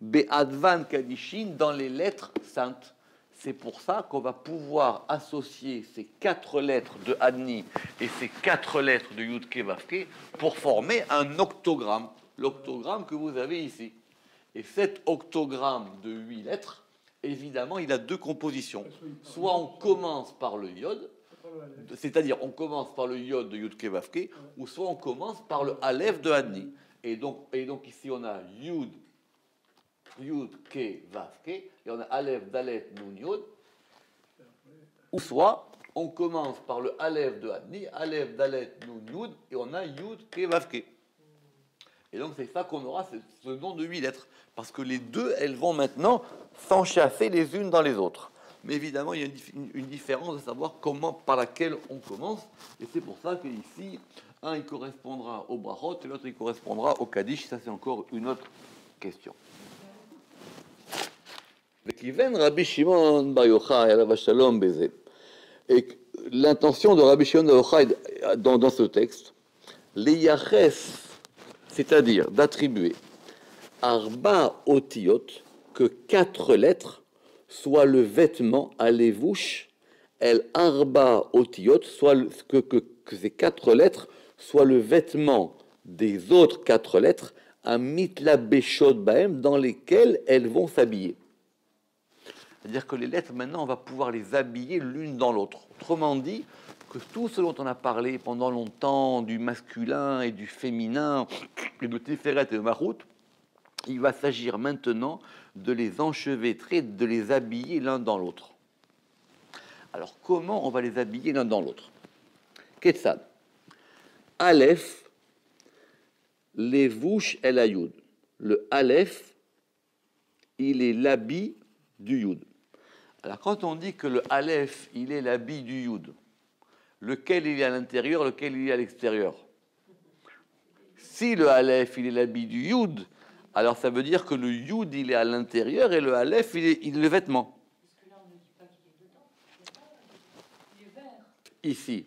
Speaker 1: Be'advan kadishin, dans les lettres saintes. C'est pour ça qu'on va pouvoir associer ces 4 lettres de Adni et ces 4 lettres de Yudke Vavke pour former un octogramme. L'octogramme que vous avez ici. Et cet octogramme de 8 lettres, évidemment, il a 2 compositions. Soit on commence par le Yod, c'est-à-dire on commence par le Yod de Yudke Vavke, ou soit on commence par le Aleph de Adni. Et donc ici on a Yud, Ke, Vavke, et on a Aleph, Dalet, Nun, Yod. Ou soit on commence par le Aleph de Adni, Aleph, Dalet, Nun, Yud, et on a Yud, Ke, Vavke. Et donc c'est ça qu'on aura, ce nom de 8 lettres. Parce que les deux, elles vont maintenant s'enchasser les unes dans les autres. Mais évidemment, il y a une différence de savoir par laquelle on commence. Et c'est pour ça qu'ici, un, il correspondra au brachot, et l'autre, il correspondra au kaddish. Ça, c'est encore une autre question. Et l'intention de Rabbi Shimon bar Yochai dans ce texte, les yaches, c'est-à-dire d'attribuer Arba Otiyot, que 4 lettres soient le vêtement à l'évouche, El Arba Otiyot, soit que ces 4 lettres soient le vêtement des autres 4 lettres, à Mitla Beshod Bahem, dans lesquelles elles vont s'habiller. C'est-à-dire que les lettres, maintenant, on va pouvoir les habiller l'une dans l'autre. Autrement dit, que tout ce dont on a parlé pendant longtemps, du masculin et du féminin, et de Tiferet et de Mahout, il va s'agir maintenant de les enchevêtrer, de les habiller l'un dans l'autre. Alors, comment on va les habiller l'un dans l'autre? Ketzad. Aleph, levouche el ayud. Le Aleph, il est l'habit du Yud. Alors, quand on dit que le Aleph, il est l'habit du Yud, lequel il est à l'intérieur, lequel il est à l'extérieur? Si le Aleph, il est l'habit du Yud, alors ça veut dire que le Yud, il est à l'intérieur et le Aleph, il est le vêtement.
Speaker 2: Parce que là, on ne dit pas qu'il est dedans. Il est vert.
Speaker 1: Ici,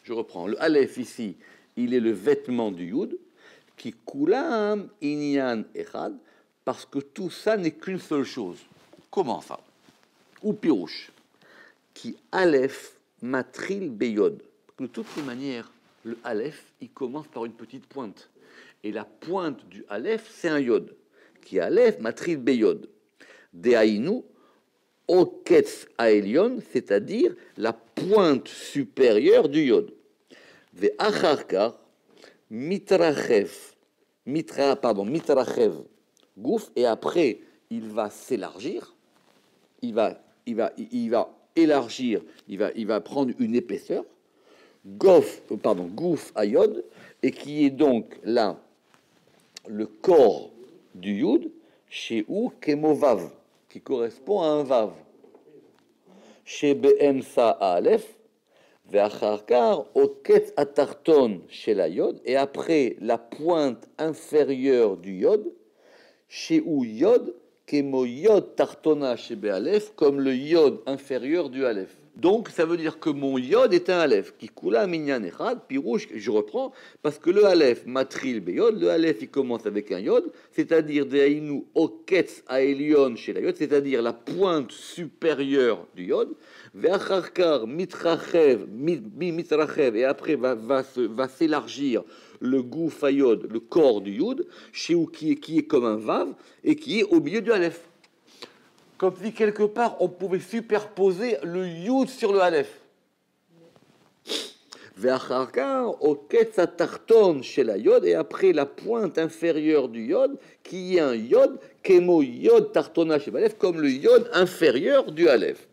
Speaker 1: je reprends. Le Aleph, ici, il est le vêtement du Yud, qui kulam inyan echad, parce que tout ça n'est qu'une seule chose. Comment ça? Ou pirouche, qui Aleph matril beyod. De toutes les manières, le Aleph, il commence par une petite pointe. Et la pointe du Aleph, c'est un yod. Qui Aleph matril beyod. Dehainu, oketz aelion, c'est-à-dire la pointe supérieure du yod. Ve'acharkar, mitrachev, gouf, et après, il va s'élargir, il va élargir, il va prendre une épaisseur, gouf ayod, et qui est donc là le corps du yud, chez ou kemovav, qui correspond à un vav. Chez be'emsa aleph, ve'acharkar oketz atarton chez la yod, et après la pointe inférieure du yod, chez ou yod, kemo yod tartona chez be'alef, comme le yod inférieur du alef. Donc, ça veut dire que mon yod est un alef, qui kula minyan echad, pirouche, je reprends, parce que le alef matril beyod, le alef il commence avec un yod, c'est-à-dire dehainu oketz aelion chez la yod, c'est-à-dire la pointe supérieure du yod, ve'acharkar mitrachev, et après va s'élargir le gouf ayod, le corps du yud, chez où qui est comme un vav, et qui est au milieu du alef. Comme si quelque part on pouvait superposer le yud sur le alef. Ve'acharkar oketz atarton chez la yod, et après la pointe inférieure du yod, qui est un yod, kemo yod tartona chez l'alef, comme le yod inférieur du alef.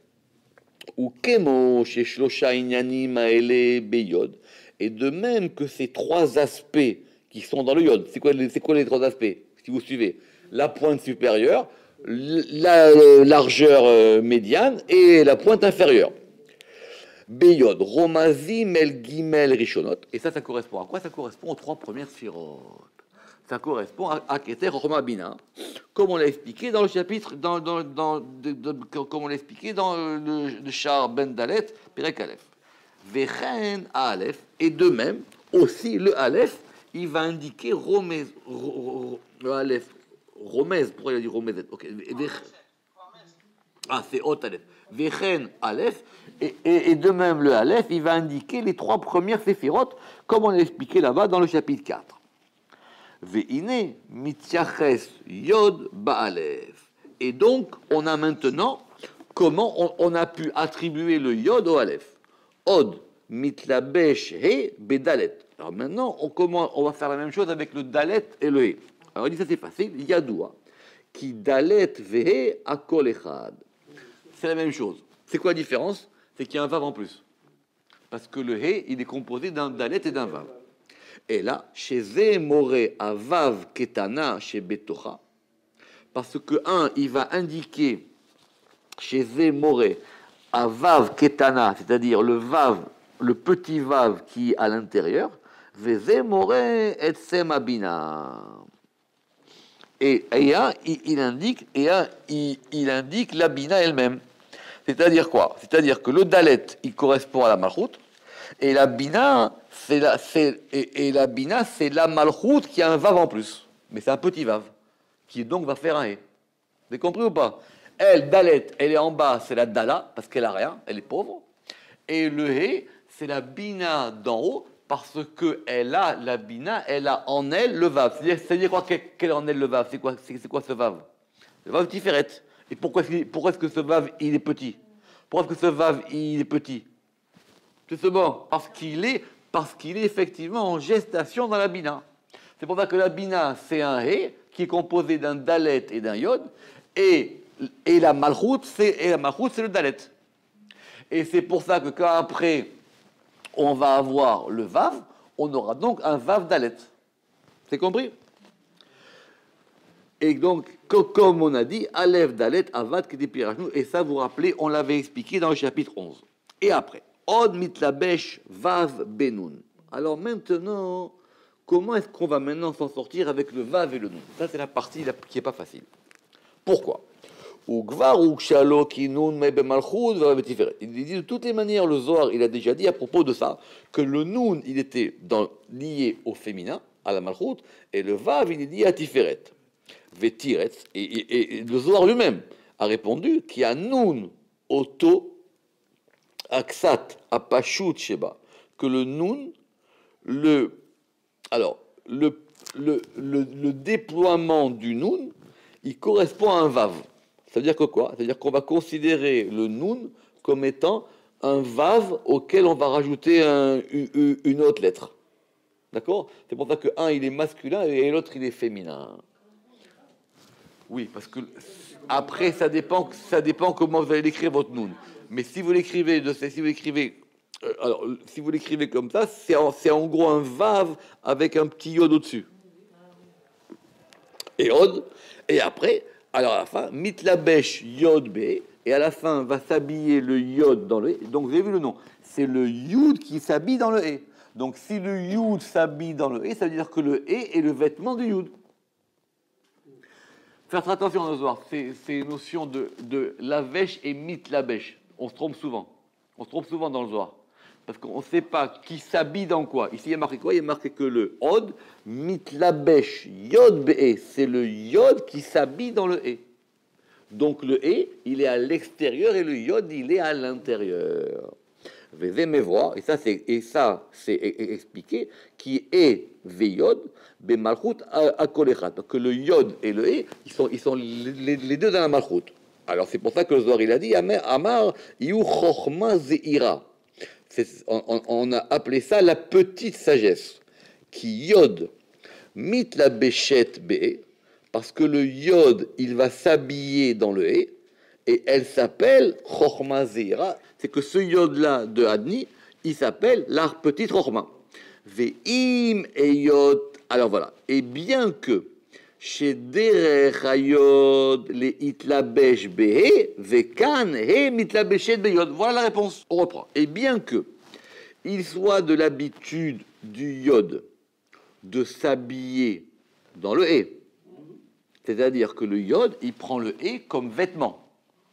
Speaker 1: Ou kemo chez shlosha inyanim aele beyod. Et de même que ces trois aspects qui sont dans le yod, c'est quoi les trois aspects, si vous suivez? La pointe supérieure, la largeur médiane et la pointe inférieure. Beyod, Romazim el Gimel Rishonot. Et ça correspond à quoi? Ça correspond aux trois premières sphirotes. Ça correspond à Keter Roma Bina, comme on l'a expliqué dans le chapitre, comme on l'a expliqué dans le Char Ben Dalet, Perek Aleph. Vechen Aleph, et de même, aussi le Aleph, il va indiquer Romez, le Aleph, Romez, pourquoi il a dit Romez? Okay. Ah, c'est Hot Aleph. Vechen Aleph, et de même le Aleph, il va indiquer les trois premières séphirotes, comme on l'a expliqué là-bas dans le chapitre 4. Ve'ine mityaches yod ba'alef. Et donc, on a maintenant comment on a pu attribuer le yod au Aleph. Od mitlabesh he bedalet. Alors maintenant, on va faire la même chose avec le dalet et le he. Alors il dit ça c'est facile. Yadoua qui dalet vehe akol echad. C'est la même chose. C'est quoi la différence? C'est qu'il y a un vav en plus. Parce que le he, il est composé d'un dalet et d'un vav. Et là, chez Zé Moré à Vav Ketana chez Betocha, parce que il va indiquer chez Zé Moré à Vav Ketana, c'est-à-dire le Vav, le petit Vav qui est à l'intérieur, Zé Moré et Semabina. Et il indique la Bina elle-même. C'est-à-dire quoi? C'est-à-dire que le Dalet, il correspond à la Malchut, et la Bina, c'est la Malchut qui a un Vav en plus. Mais c'est un petit Vav, qui donc va faire un He. Vous avez compris ou pas? Elle, Dalet, elle est en bas, c'est la Dala, parce qu'elle a rien, elle est pauvre. Et le He, c'est la Bina d'en haut, parce que la Bina, elle a en elle le Vav. C'est-à-dire quoi qu'elle a en elle le Vav? C'est quoi ce Vav? Le Vav Tiferet. Et pourquoi est-ce que ce Vav, il est petit? Pourquoi est-ce que ce Vav, il est petit? C'est bon, parce qu'il est effectivement en gestation dans la Bina. C'est pour ça que la Bina, c'est un He qui est composé d'un Dalet et d'un Yod, et la Malchut, c'est le Dalet. Et c'est pour ça que quand après, on va avoir le vav, on aura donc un vav dalet. C'est compris? Et donc, comme on a dit, Aleph dalet avad kedipirachnu, et ça vous rappelez, on l'avait expliqué dans le chapitre 11. Et après, od mitlabesh vav benun. Alors maintenant, comment est-ce qu'on va maintenant s'en sortir avec le vav et le nun? Ça, c'est la partie qui n'est pas facile. Pourquoi? Il dit de toutes les manières, le Zohar, il a déjà dit à propos de ça, que le nun, il était lié au féminin, à la malchut, et le vav, il est lié à Tiferet. Vetiretz, et le Zohar lui-même a répondu qu'il y a nun, auto, aksat, apashut, sheba, que le nun, le déploiement du nun, il correspond à un vav. Ça veut dire que quoi? Ça veut dire qu'on va considérer le nun comme étant un vav auquel on va rajouter une autre lettre. D'accord? C'est pour ça que un il est masculin et l'autre il est féminin. Oui, parce que après ça dépend comment vous allez l'écrire votre nun. Mais si vous l'écrivez comme ça, c'est en gros un vav avec un petit yod au-dessus. Et od, et après, alors à la fin, mitlabesh yod be, et à la fin va s'habiller le yod dans le e. Donc vous avez vu le nom, c'est le yud qui s'habille dans le e. Donc si le yud s'habille dans le e, ça veut dire que le e est le vêtement du yud. Faire très attention à nos Zohar, ces notions de lavesh et mitlabesh. On se trompe souvent dans le Zohar. Parce qu'on ne sait pas qui s'habille dans quoi. Ici, il y a marqué quoi? Il y a marqué que le od, mitlabesh, yod be, c'est le yod qui s'habille dans le e. Donc le e, il est à l'extérieur et le yod, il est à l'intérieur. Et ça, c'est expliqué, qui est veyod, be malchut à kolechat. Donc que le yod et le e, ils sont les deux dans la malchut. Alors c'est pour ça que le Zohar, il a dit, Amar, yu chochma zeira. On a appelé ça la petite sagesse, qui yod mit la béchette be, parce que le yod, il va s'habiller dans le e, et elle s'appelle Chochma Zeira. C'est que ce yod-là de Adni, il s'appelle la petite Chochma. Ve'im et yod. Alors voilà. Et bien que chez Derech Hayod le itlabesh behe, vekan he mitlabeshet beyod. Voilà la réponse. On reprend. Et bien que il soit de l'habitude du yod de s'habiller dans le e, c'est-à-dire que le yod, il prend le e comme vêtement.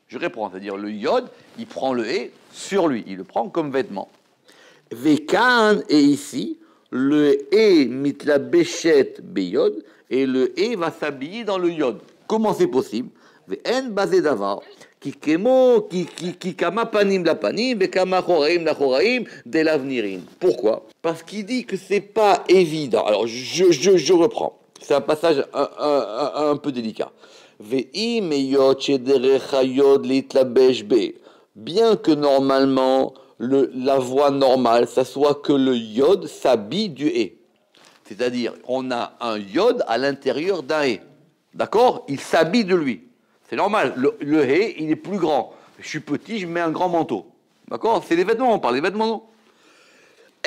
Speaker 1: Je réponds, c'est-à-dire le yod, il prend le e sur lui, il le prend comme vêtement. Vekan, et ici, le e mitlabeshet beyod, et le e va s'habiller dans le yod. Comment c'est possible? Ve'en basé davar, qui kama panim la panim, ve kama choraim la choraim, de l'avnirim. Pourquoi? Parce qu'il dit que c'est pas évident. Alors, je reprends. C'est un passage un peu délicat. Bien que normalement, la voie normale, ça soit que le yod s'habille du e. C'est-à-dire, on a un yod à l'intérieur d'un e. D'accord? Il s'habille de lui. C'est normal. Le e, il est plus grand. Je suis petit, je mets un grand manteau. D'accord? C'est des vêtements, on parle des vêtements, non?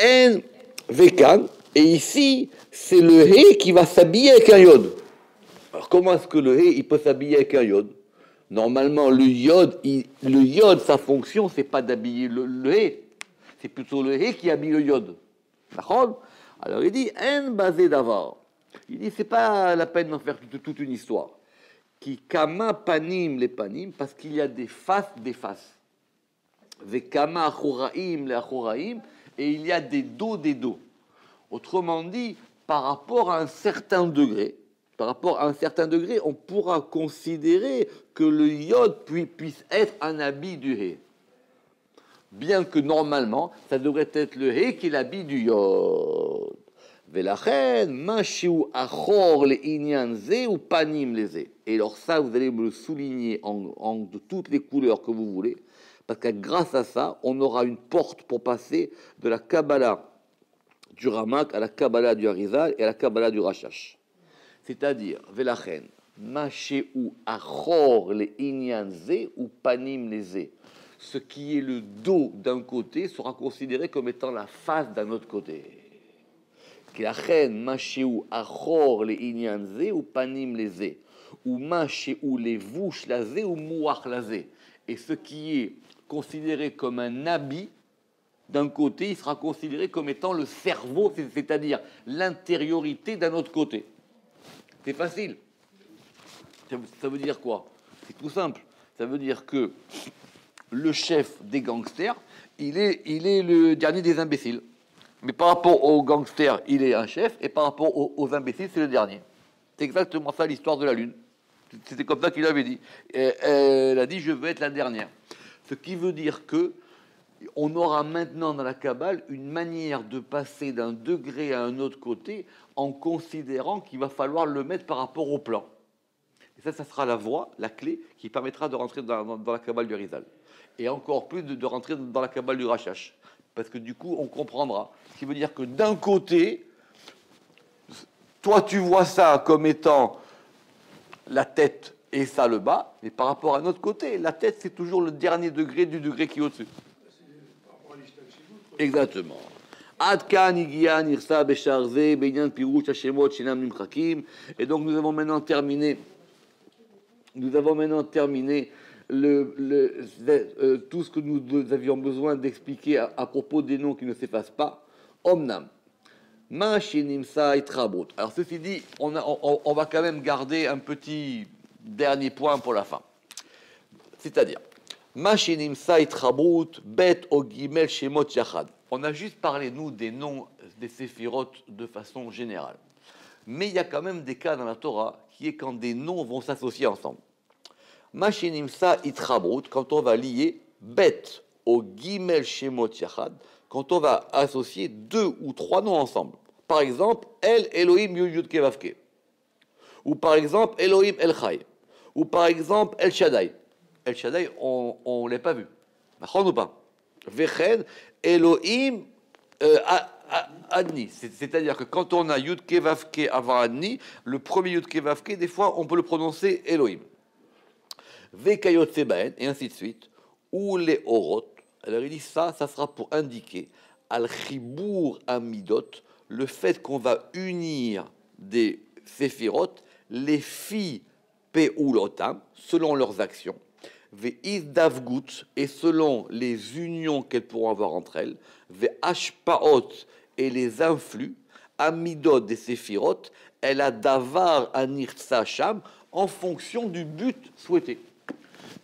Speaker 1: En vekan. Et ici, c'est le he qui va s'habiller avec un yod. Alors, comment est-ce que le he, il peut s'habiller avec un yod? Normalement, le yod, sa fonction, c'est pas d'habiller le he. C'est plutôt le he qui habille le yod. D'accord? Alors, il dit, en basé d'avar. Il dit, c'est pas la peine d'en faire toute une histoire. Qui kama panim les panim, parce qu'il y a des faces, Ve kama achoraim les achoraim, et il y a des dos. Autrement dit, par rapport à un certain degré, on pourra considérer que le yod puisse être un habit du hé. Bien que normalement, ça devrait être le hé qui est l'habit du yod. Velachen, mashiu achor le inyan ze ou panim le ze. Et alors ça, vous allez me le souligner de toutes les couleurs que vous voulez, parce que grâce à ça, on aura une porte pour passer de la Kabbalah du Ramak à la Kabbalah du Harizal et à la Kabbalah du Rashash. C'est-à-dire, Velachen, Mashéou Achor les Inyan Zé ou Panim les Zé. ce qui est le dos d'un côté sera considéré comme étant la face d'un autre côté. לכן, מה שהוא אחור לעניין זה הוא פנים לזה, ומה שהוא לבוש לזה הוא מוח לזה. Et ce qui est considéré comme un habit, d'un côté, il sera considéré comme étant le cerveau, c'est-à-dire l'intériorité d'un autre côté. C'est facile. Ça veut dire quoi? C'est tout simple. Ça veut dire que le chef des gangsters, il est le dernier des imbéciles. Mais par rapport aux gangsters, il est un chef, et par rapport aux imbéciles, c'est le dernier. C'est exactement ça l'histoire de la Lune. C'était comme ça qu'il avait dit. Elle a dit, je veux être la dernière. Ce qui veut dire que on aura maintenant dans la Kabbale une manière de passer d'un degré à un autre côté en considérant qu'il va falloir le mettre par rapport au plan. Et ça sera la voie, la clé, qui permettra de rentrer dans la Kabbale du Rizal. Et encore plus de rentrer dans la Kabbale du Rashash. Parce que du coup, on comprendra. Ce qui veut dire que d'un côté, toi, tu vois ça comme étant la tête et ça le bas, mais par rapport à notre côté, la tête, c'est toujours le dernier degré du degré qui est au-dessus. Exactement. Et donc, nous avons maintenant terminé tout ce que nous avions besoin d'expliquer à propos des noms qui ne s'effacent pas. Omnam. Alors, ceci dit, on va quand même garder un petit dernier point pour la fin. C'est-à-dire, on a juste parlé, nous, des noms des séphirotes de façon générale. Mais il y a quand même des cas dans la Torah qui est quand des noms vont s'associer ensemble. Quand on va lier bet au gimel shemot yachad, quand on va associer 2 ou 3 noms ensemble. Par exemple, El Elohim Yud Kevavke. Ou par exemple, Elohim El Chai. Ou par exemple, El Shaddai. El Shaddai, on ne l'a pas vu. D'accord ou pas? Vechen Elohim Adni. C'est-à-dire que quand on a Yud Kevavke avant Adni, le premier Yud Kevavke, des fois, on peut le prononcer Elohim. Vekayot Sebaen, et ainsi de suite. Ou les Orot. Alors il dit ça sera pour indiquer al-chibour amidot, le fait qu'on va unir des séphirotes, les filles peulotam, selon leurs actions, ve'isdavgut, et selon les unions qu'elles pourront avoir entre elles, ve'ashpaot, et les influx, amidot des séphirotes, elle a davar anirtsa sham, en fonction du but souhaité.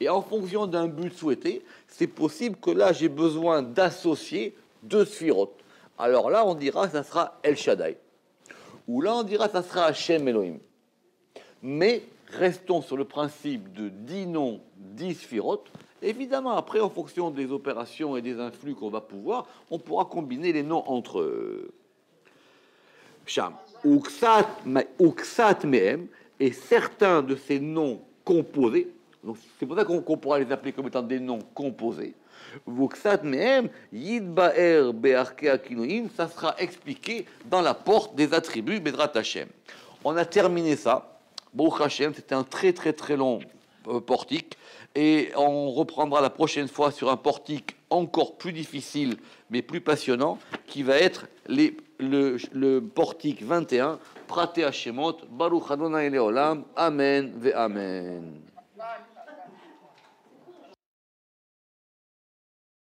Speaker 1: Et en fonction d'un but souhaité, c'est possible que là, j'ai besoin d'associer 2 sphirotes. Alors là, on dira que ça sera El Shaddai. Ou là, on dira que ça sera Hashem Elohim. Mais restons sur le principe de 10 noms, 10 sphirotes. Évidemment, après, en fonction des opérations et des influx qu'on va pouvoir, on pourra combiner les noms entre eux. Sham. Uksat Mehem, et certains de ces noms composés, donc c'est pour ça qu'on pourra les appeler comme étant des noms composés. Vuksat mehem yidbaer be'arke akinoim, ça sera expliqué dans la porte des attributs Bedrat Hashem. On a terminé ça. Baruch Hashem, c'était un très très très long portique, et on reprendra la prochaine fois sur un portique encore plus difficile mais plus passionnant, qui va être le portique 21, Praté Hashemot, Baruch Adonai Leolam, Amen ve Amen.